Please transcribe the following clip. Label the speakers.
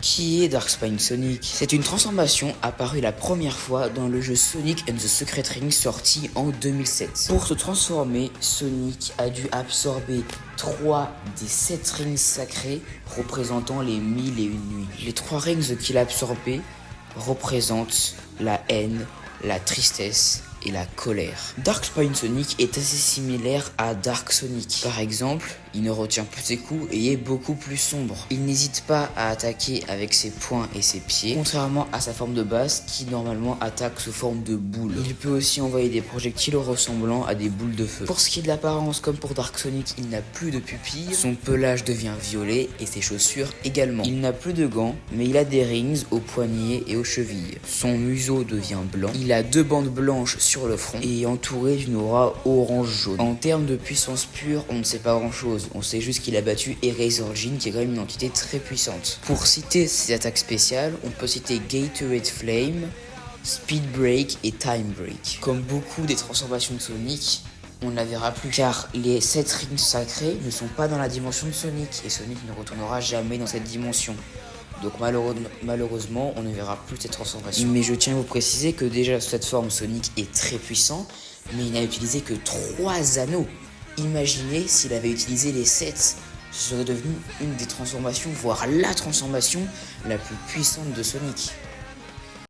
Speaker 1: Qui est Darkspine Sonic? C'est une transformation apparue la première fois dans le jeu Sonic and the Secret Ring sorti en 2007. Pour se transformer, Sonic a dû absorber 3 des 7 rings sacrés représentant les 1001 nuits. Les 3 rings qu'il a absorbés représentent la haine, la tristesse et la colère. Darkspine Sonic est assez similaire à Dark Sonic. Par exemple, il ne retient plus ses coups et est beaucoup plus sombre. Il n'hésite pas à attaquer avec ses poings et ses pieds, contrairement à sa forme de base qui normalement attaque sous forme de boule. Il peut aussi envoyer des projectiles ressemblant à des boules de feu. Pour ce qui est de l'apparence, comme pour Dark Sonic, il n'a plus de pupilles, son pelage devient violet et ses chaussures également. Il n'a plus de gants, mais il a des rings aux poignets et aux chevilles. Son museau devient blanc, il a 2 bandes blanches sur le front et est entouré d'une aura orange-jaune. En termes de puissance pure, on ne sait pas grand chose. On sait juste qu'il a battu Eraserhead, qui est quand même une entité très puissante. Pour citer ses attaques spéciales, on peut citer Gatorade Flame, Speed Break et Time Break. Comme beaucoup des transformations de Sonic, on ne la verra plus car les 7 rings sacrés ne sont pas dans la dimension de Sonic et Sonic ne retournera jamais dans cette dimension. Donc malheureusement, on ne verra plus cette transformation. Mais je tiens à vous préciser que déjà cette forme Sonic est très puissant, mais il n'a utilisé que 3 anneaux. Imaginez s'il avait utilisé les 7, ce serait devenu une des transformations, voire la transformation la plus puissante de Sonic.